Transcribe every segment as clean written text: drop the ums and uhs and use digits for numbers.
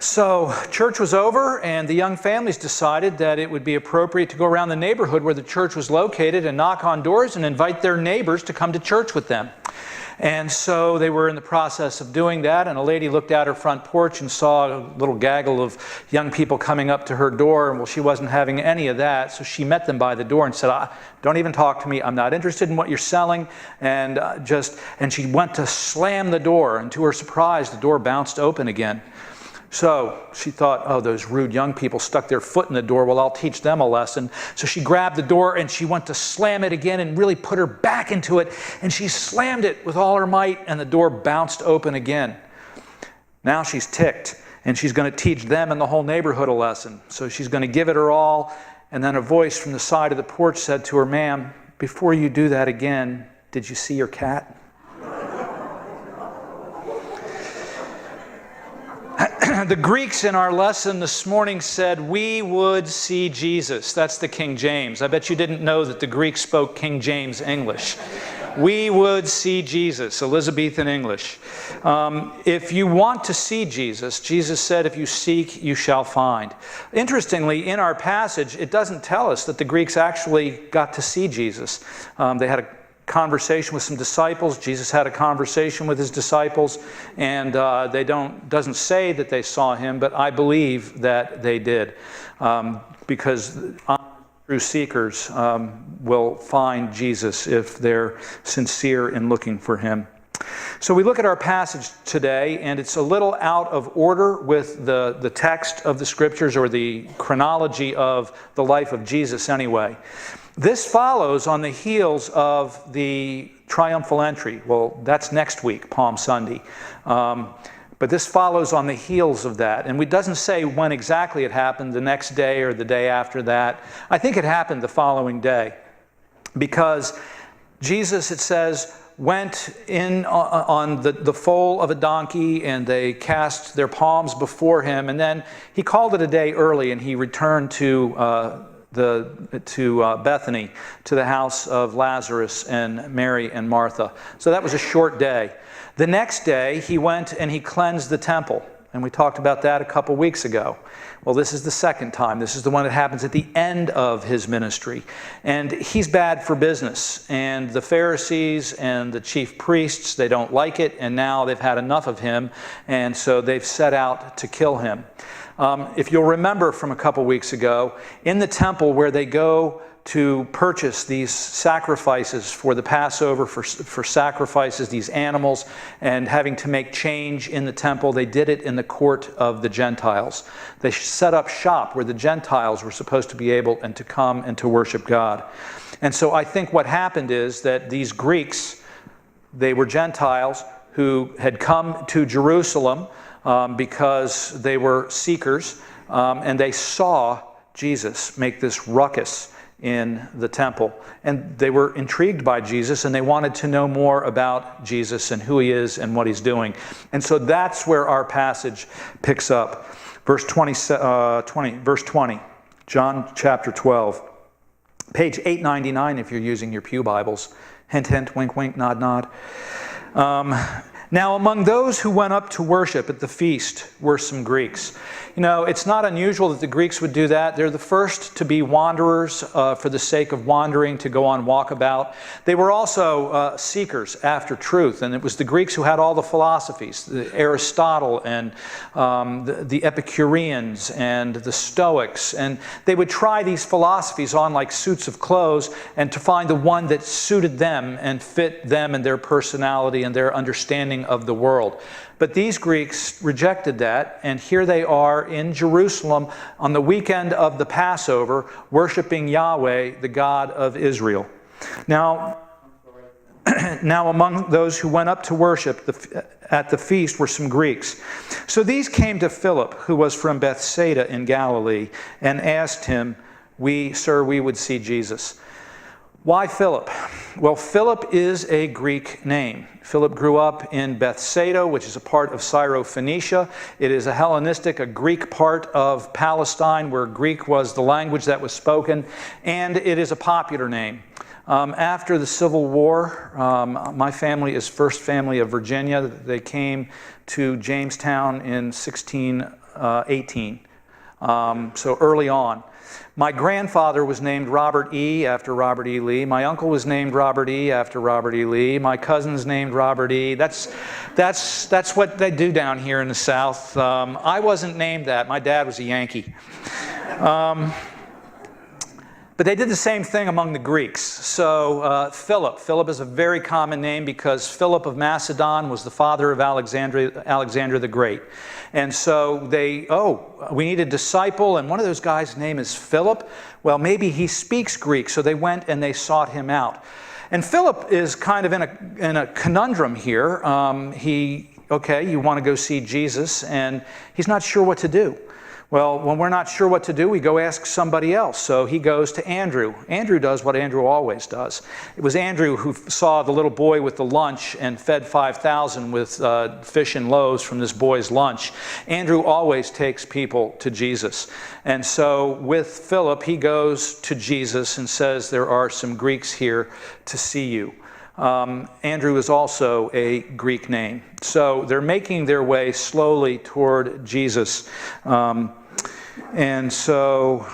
So church was over, and the young families decided that it would be appropriate to go around the neighborhood where the church was located and knock on doors and invite their neighbors to come to church with them. And so they were in the process of doing that, and a lady looked out her front porch and saw a little gaggle of young people coming up to her door, and well, she wasn't having any of that, so she met them by the door and said, "Don't even talk to me. I'm not interested in what you're selling." And she went to slam the door, and to her surprise, the door bounced open again. So she thought, oh, those rude young people stuck their foot in the door. Well, I'll teach them a lesson. So she grabbed the door and she went to slam it again and really put her back into it. And she slammed it with all her might, and the door bounced open again. Now she's ticked, and she's going to teach them and the whole neighborhood a lesson. So she's going to give it her all. And then a voice from the side of the porch said to her, "Ma'am, before you do that again, did you see your cat?" The Greeks in our lesson this morning said, "We would see Jesus." That's the King James. I bet you didn't know that the Greeks spoke King James English. We would see Jesus, Elizabethan English. If you want to see Jesus, Jesus said, if you seek, you shall find. Interestingly, in our passage, it doesn't tell us that the Greeks actually got to see Jesus. They had a conversation with some disciples. Jesus had a conversation with his disciples, and doesn't say that they saw him, but I believe that they did, because true seekers will find Jesus if they're sincere in looking for him. So we look at our passage today, and it's a little out of order with the text of the scriptures, or the chronology of the life of Jesus anyway. This follows on the heels of the triumphal entry. Well, that's next week, Palm Sunday. But this follows on the heels of that. And it doesn't say when exactly it happened, the next day or the day after that. I think it happened the following day. Because Jesus, it says, went in on the foal of a donkey, and they cast their palms before him. And then he called it a day early, and he returned to Bethany, to the house of Lazarus and Mary and Martha. So that was a short day. The next day, he went and he cleansed the temple. And we talked about that a couple weeks ago. Well, this is the second time. This is the one that happens at the end of his ministry. And he's bad for business. And the Pharisees and the chief priests, they don't like it. And now they've had enough of him. And so they've set out to kill him. If you'll remember from a couple weeks ago, in the temple where they go to purchase these sacrifices for the Passover, for sacrifices, these animals, and having to make change in the temple, they did it in the court of the Gentiles. They set up shop where the Gentiles were supposed to be able and to come and to worship God. And so I think what happened is that these Greeks, they were Gentiles who had come to Jerusalem because they were seekers, and they saw Jesus make this ruckus in the temple. And they were intrigued by Jesus, and they wanted to know more about Jesus and who he is and what he's doing. And so that's where our passage picks up. Verse 20, John chapter 12. Page 899 if you're using your pew Bibles. Hint, hint, wink, wink, nod, nod. Now, among those who went up to worship at the feast were some Greeks. You know, it's not unusual that the Greeks would do that. They're the first to be wanderers for the sake of wandering, to go on walkabout. They were also seekers after truth, and it was the Greeks who had all the philosophies, Aristotle and the Epicureans and the Stoics. And they would try these philosophies on like suits of clothes, and to find the one that suited them and fit them and their personality and their understanding of the world. But these Greeks rejected that, and here they are in Jerusalem on the weekend of the Passover, worshiping Yahweh, the God of Israel. Now among those who went up to worship at the feast were some Greeks. So these came to Philip, who was from Bethsaida in Galilee, and asked him, Sir, we would see Jesus. Why Philip? Well, Philip is a Greek name. Philip grew up in Bethsaida, which is a part of Syro-Phoenicia. It is a Hellenistic, a Greek part of Palestine, where Greek was the language that was spoken, and it is a popular name. After the Civil War, my family is First Family of Virginia. They came to Jamestown in 18, so early on. My grandfather was named Robert E. after Robert E. Lee. My uncle was named Robert E. after Robert E. Lee. My cousin's named Robert E. That's what they do down here in the South. I wasn't named that. My dad was a Yankee. But they did the same thing among the Greeks. So Philip is a very common name because Philip of Macedon was the father of Alexander the Great. And so we need a disciple, and one of those guys' name is Philip. Well, maybe he speaks Greek, so they went and they sought him out. And Philip is kind of in a conundrum here. You want to go see Jesus, and he's not sure what to do. Well, when we're not sure what to do, we go ask somebody else. So he goes to Andrew. Andrew does what Andrew always does. It was Andrew who saw the little boy with the lunch and fed 5,000 with fish and loaves from this boy's lunch. Andrew always takes people to Jesus. And so with Philip, he goes to Jesus and says, there are some Greeks here to see you. Andrew is also a Greek name. So they're making their way slowly toward Jesus. And so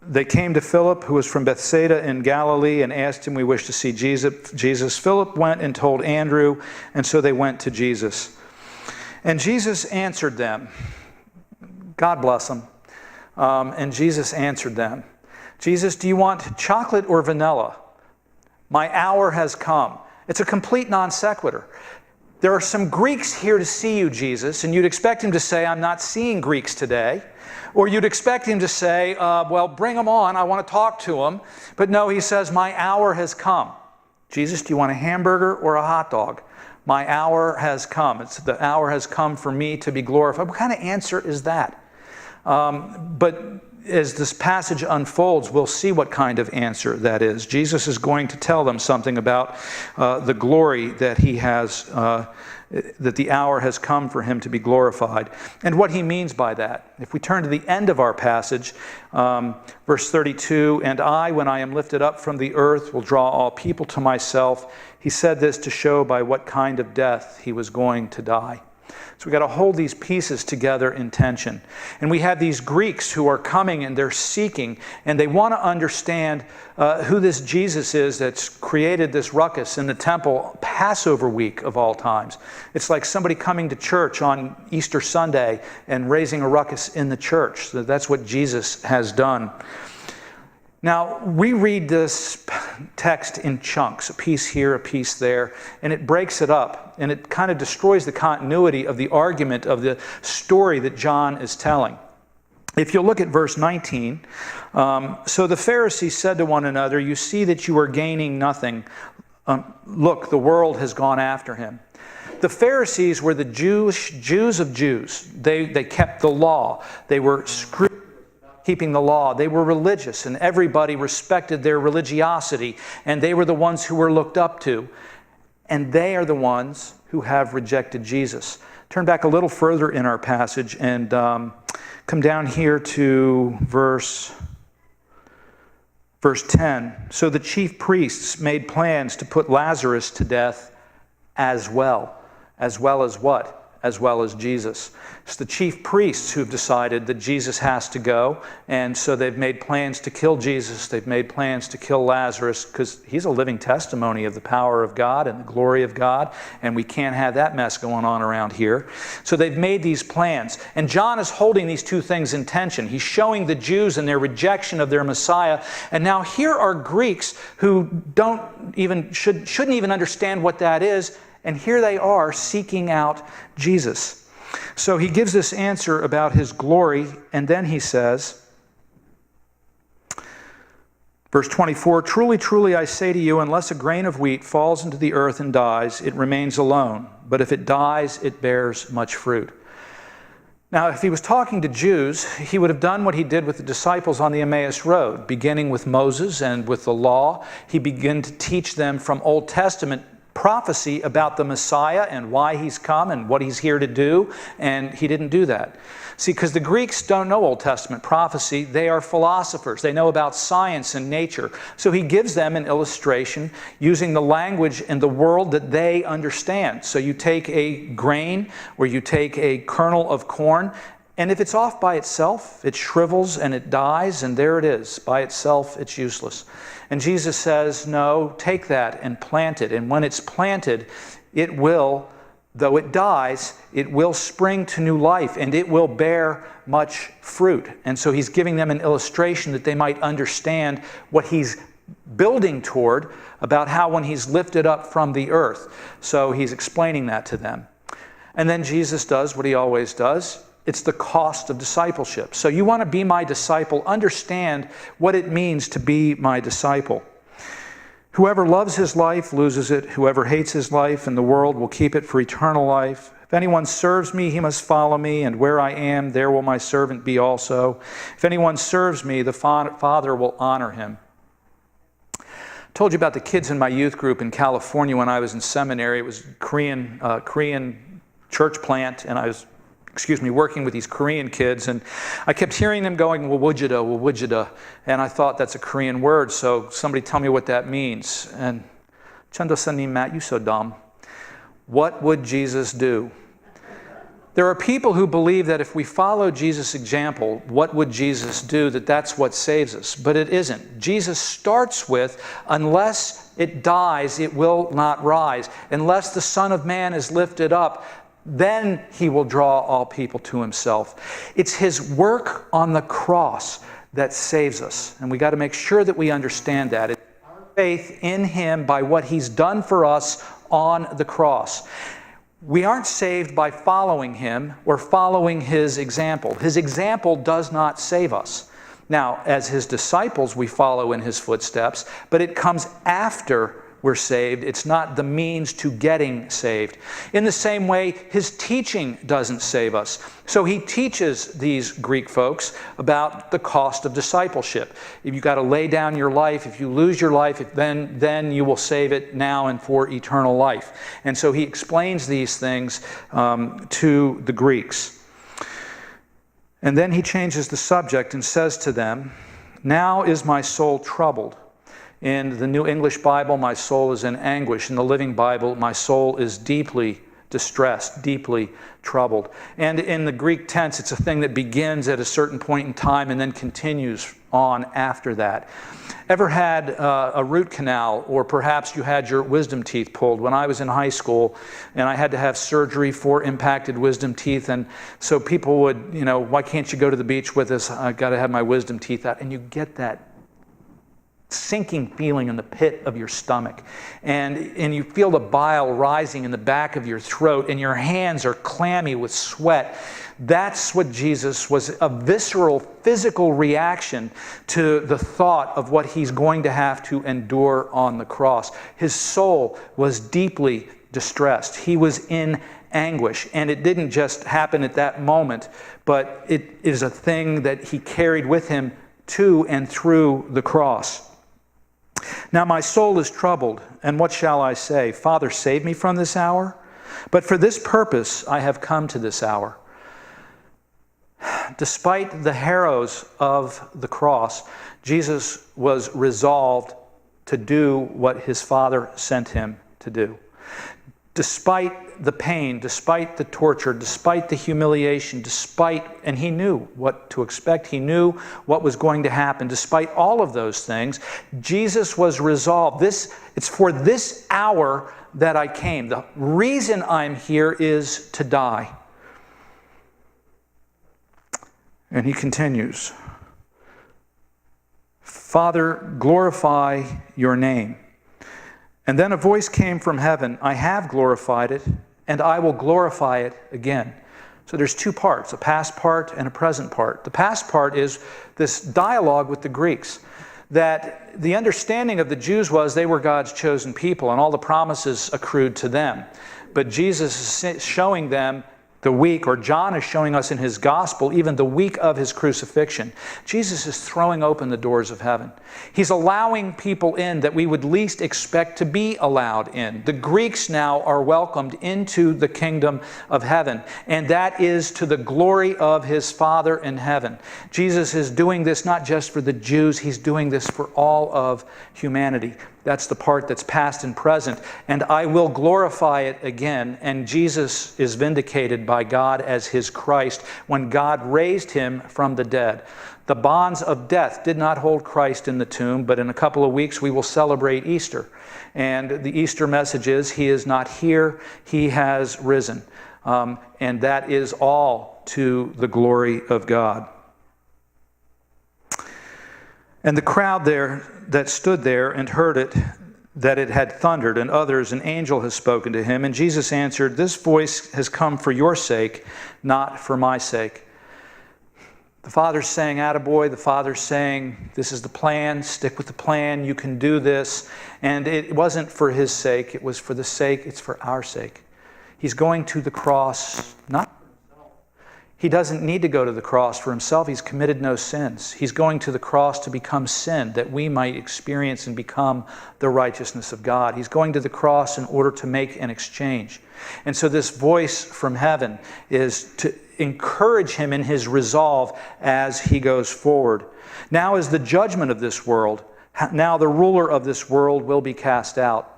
they came to Philip, who was from Bethsaida in Galilee, and asked him, we wish to see Jesus. Philip went and told Andrew, and so they went to Jesus. And Jesus answered them. God bless them. And Jesus answered them. Jesus, do you want chocolate or vanilla? My hour has come. It's a complete non sequitur. There are some Greeks here to see you, Jesus, and you'd expect him to say, I'm not seeing Greeks today. Or you'd expect him to say, well, bring them on, I want to talk to them. But no, he says, my hour has come. Jesus, do you want a hamburger or a hot dog? My hour has come. The hour has come for me to be glorified. What kind of answer is that? But as this passage unfolds, we'll see what kind of answer that is. Jesus is going to tell them something about the glory that he has, that the hour has come for him to be glorified, and what he means by that. If we turn to the end of our passage, verse 32, and I, when I am lifted up from the earth, will draw all people to myself. He said this to show by what kind of death he was going to die. So we've got to hold these pieces together in tension. And we have these Greeks who are coming and they're seeking, and they want to understand who this Jesus is that's created this ruckus in the temple, Passover week of all times. It's like somebody coming to church on Easter Sunday and raising a ruckus in the church. So that's what Jesus has done. Now, we read this text in chunks, a piece here, a piece there, and it breaks it up, and it kind of destroys the continuity of the argument of the story that John is telling. If you'll look at verse 19, so the Pharisees said to one another, you see that you are gaining nothing. Look, the world has gone after him. The Pharisees were the Jews of Jews. They kept the law. They were keeping the law. They were religious, and everybody respected their religiosity, and they were the ones who were looked up to. And they are the ones who have rejected Jesus. Turn back a little further in our passage and come down here to verse 10. So the chief priests made plans to put Lazarus to death as well as what? As well as Jesus. It's the chief priests who have decided that Jesus has to go, and so they've made plans to kill Jesus. They've made plans to kill Lazarus because he's a living testimony of the power of God and the glory of God, and we can't have that mess going on around here. So they've made these plans, and John is holding these two things in tension. He's showing the Jews and their rejection of their Messiah, and now here are Greeks who shouldn't even understand what that is. And here they are seeking out Jesus. So he gives this answer about his glory, and then he says, verse 24, truly, truly, I say to you, unless a grain of wheat falls into the earth and dies, it remains alone. But if it dies, it bears much fruit. Now, if he was talking to Jews, he would have done what he did with the disciples on the Emmaus Road, beginning with Moses and with the law. He began to teach them from Old Testament prophecy about the Messiah and why he's come and what he's here to do, and he didn't do that. See, because the Greeks don't know Old Testament prophecy. They are philosophers. They know about science and nature. So he gives them an illustration using the language and the world that they understand. So you take a grain or you take a kernel of corn, And if it's off by itself, it shrivels and it dies, and there it is. By itself, it's useless. And Jesus says, no, take that and plant it. And when it's planted, it will, though it dies, it will spring to new life, and it will bear much fruit. And so he's giving them an illustration that they might understand what he's building toward, about how when he's lifted up from the earth. So he's explaining that to them. And then Jesus does what he always does. It's the cost of discipleship. So you want to be my disciple, understand what it means to be my disciple. Whoever loves his life loses it. Whoever hates his life in the world will keep it for eternal life. If anyone serves me, he must follow me, and where I am, there will my servant be also. If anyone serves me, the Father will honor him. I told you about the kids in my youth group in California when I was in seminary. It was a Korean church plant, and I was working with these Korean kids, and I kept hearing them going, wawujida. And I thought that's a Korean word, so somebody tell me what that means. And Chandosanim, Matt, you so dumb. What would Jesus do? There are people who believe that if we follow Jesus' example, what would Jesus do, that's what saves us. But it isn't. Jesus starts with, unless it dies, it will not rise. Unless the Son of Man is lifted up, then he will draw all people to himself. It's his work on the cross that saves us. And we got to make sure that we understand that. It's our faith in him by what he's done for us on the cross. We aren't saved by following him or following his example. His example does not save us. Now, as his disciples, we follow in his footsteps, but it comes after we're saved. It's not the means to getting saved. In the same way, his teaching doesn't save us. So he teaches these Greek folks about the cost of discipleship. If you've got to lay down your life, if you lose your life, then you will save it now and for eternal life. And so he explains these things to the Greeks. And then he changes the subject and says to them, "Now is my soul troubled. In the New English Bible, my soul is in anguish. In the Living Bible, my soul is deeply distressed, deeply troubled." And in the Greek tense, it's a thing that begins at a certain point in time and then continues on after that. Ever had a root canal, or perhaps you had your wisdom teeth pulled? When I was in high school and I had to have surgery for impacted wisdom teeth, and so people would, why can't you go to the beach with us? I've got to have my wisdom teeth out. And you get that sinking feeling in the pit of your stomach, and you feel the bile rising in the back of your throat, and your hands are clammy with sweat. That's what Jesus was, a visceral, physical reaction to the thought of what he's going to have to endure on the cross. His soul was deeply distressed. He was in anguish, and it didn't just happen at that moment, but it is a thing that he carried with him to and through the cross. "Now my soul is troubled, and what shall I say? Father, save me from this hour? But for this purpose I have come to this hour." Despite the harrows of the cross, Jesus was resolved to do what his Father sent him to do. Despite the pain, despite the torture, despite the humiliation, and he knew what to expect, he knew what was going to happen. Despite all of those things, Jesus was resolved. It's for this hour that I came. The reason I'm here is to die. And he continues, "Father, glorify your name." And then a voice came from heaven, "I have glorified it, and I will glorify it again." So there's two parts, a past part and a present part. The past part is this dialogue with the Greeks, that the understanding of the Jews was they were God's chosen people, and all the promises accrued to them. But Jesus is showing them the week, or John is showing us in his gospel, even the week of his crucifixion. Jesus is throwing open the doors of heaven. He's allowing people in that we would least expect to be allowed in. The Greeks now are welcomed into the kingdom of heaven, and that is to the glory of his Father in heaven. Jesus is doing this not just for the Jews, he's doing this for all of humanity. That's the part that's past and present. And I will glorify it again. And Jesus is vindicated by God as his Christ when God raised him from the dead. The bonds of death did not hold Christ in the tomb, but in a couple of weeks we will celebrate Easter. And the Easter message is, he is not here, he has risen. And that is all to the glory of God. And the crowd there that stood there and heard it, that it had thundered, and others, an angel has spoken to him. And Jesus answered, this voice has come for your sake, not for my sake. The Father's saying, attaboy. The Father's saying, this is the plan, stick with the plan, you can do this. And it wasn't for his sake, it was for the sake, it's for our sake. He's going to the cross, not for himself. He doesn't need to go to the cross for himself. He's committed no sins. He's going to the cross to become sin, that we might experience and become the righteousness of God. He's going to the cross in order to make an exchange. And so this voice from heaven is to encourage him in his resolve as he goes forward. Now is the judgment of this world. Now the ruler of this world will be cast out.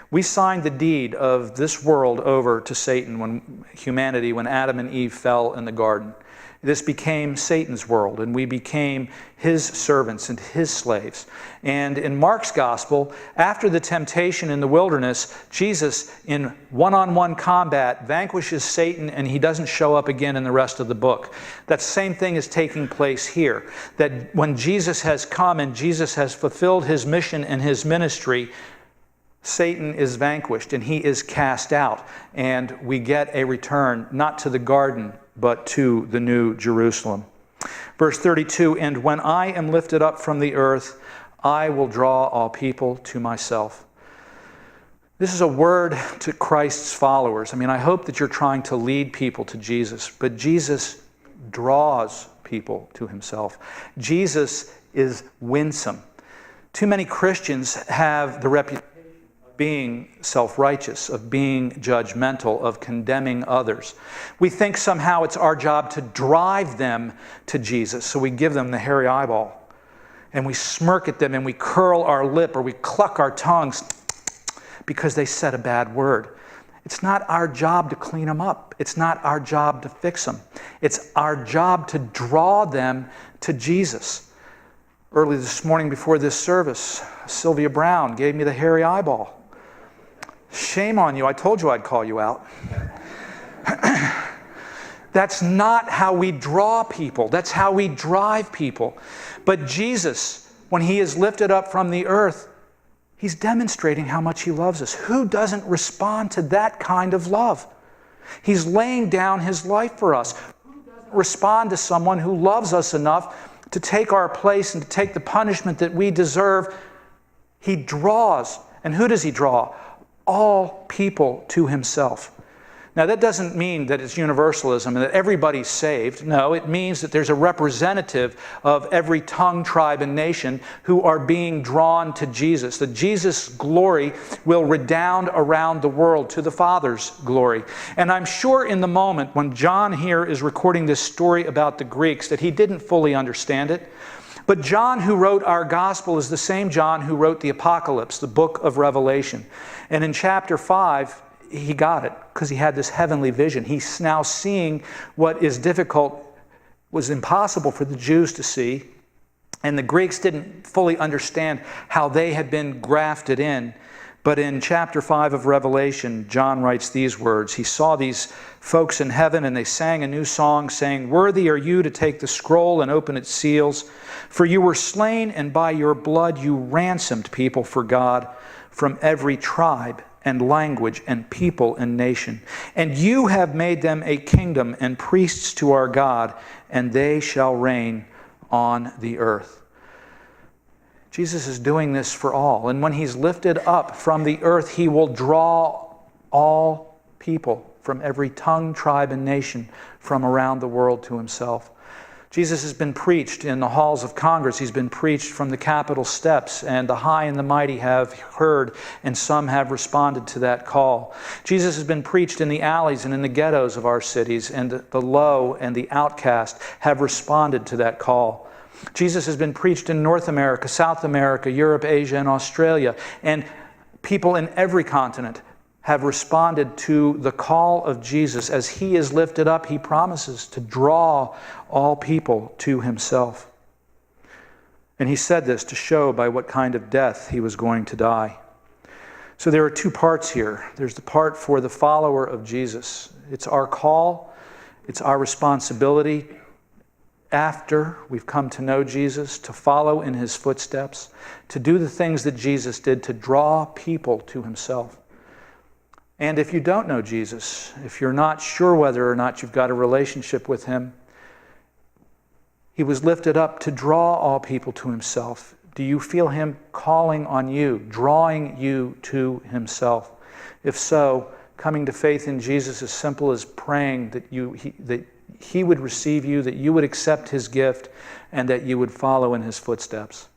We signed the deed of this world over to Satan when Adam and Eve fell in the garden. This became Satan's world, and we became his servants and his slaves. And in Mark's gospel, after the temptation in the wilderness, Jesus, in one-on-one combat, vanquishes Satan, and he doesn't show up again in the rest of the book. That same thing is taking place here. That when Jesus has come and Jesus has fulfilled his mission and his ministry, Satan is vanquished and he is cast out, and we get a return not to the garden but to the New Jerusalem. Verse 32, and when I am lifted up from the earth, I will draw all people to myself. This is a word to Christ's followers. I hope that you're trying to lead people to Jesus, but Jesus draws people to himself. Jesus is winsome. Too many Christians have the reputation being self-righteous, of being judgmental, of condemning others. We think somehow it's our job to drive them to Jesus, so we give them the hairy eyeball, and we smirk at them, and we curl our lip, or we cluck our tongues because they said a bad word. It's not our job to clean them up. It's not our job to fix them. It's our job to draw them to Jesus. Early this morning before this service, Sylvia Brown gave me the hairy eyeball. Shame on you. I told you I'd call you out. That's not how we draw people. That's how we drive people. But Jesus, when he is lifted up from the earth, he's demonstrating how much he loves us. Who doesn't respond to that kind of love? He's laying down his life for us. Who doesn't respond to someone who loves us enough to take our place and to take the punishment that we deserve? He draws. And who does he draw? All people to himself. Now, that doesn't mean that it's universalism and that everybody's saved. No, it means that there's a representative of every tongue, tribe, and nation who are being drawn to Jesus. That Jesus' glory will redound around the world to the Father's glory. And I'm sure in the moment when John here is recording this story about the Greeks that he didn't fully understand it. But John, who wrote our gospel, is the same John who wrote the Apocalypse, the book of Revelation. And in chapter 5, he got it because he had this heavenly vision. He's now seeing what is difficult, was impossible for the Jews to see. And the Greeks didn't fully understand how they had been grafted in. But in chapter 5 of Revelation, John writes these words. He saw these folks in heaven, and they sang a new song, saying, "Worthy are you to take the scroll and open its seals. For you were slain, and by your blood you ransomed people for God from every tribe and language and people and nation. And you have made them a kingdom and priests to our God, and they shall reign on the earth." Jesus is doing this for all. And when he's lifted up from the earth, he will draw all people from every tongue, tribe, and nation from around the world to himself. Jesus has been preached in the halls of Congress. He's been preached from the Capitol steps, and the high and the mighty have heard, and some have responded to that call. Jesus has been preached in the alleys and in the ghettos of our cities, and the low and the outcast have responded to that call. Jesus has been preached in North America, South America, Europe, Asia, and Australia. And people in every continent have responded to the call of Jesus. As he is lifted up, he promises to draw all people to himself. And he said this to show by what kind of death he was going to die. So there are two parts here. There's the part for the follower of Jesus. It's our call, it's our responsibility after we've come to know Jesus, to follow in his footsteps, to do the things that Jesus did, to draw people to himself. And if you don't know Jesus, if you're not sure whether or not you've got a relationship with him, he was lifted up to draw all people to himself. Do you feel him calling on you, drawing you to himself? If so, coming to faith in Jesus as simple as praying that he would receive you, that you would accept his gift, and that you would follow in his footsteps.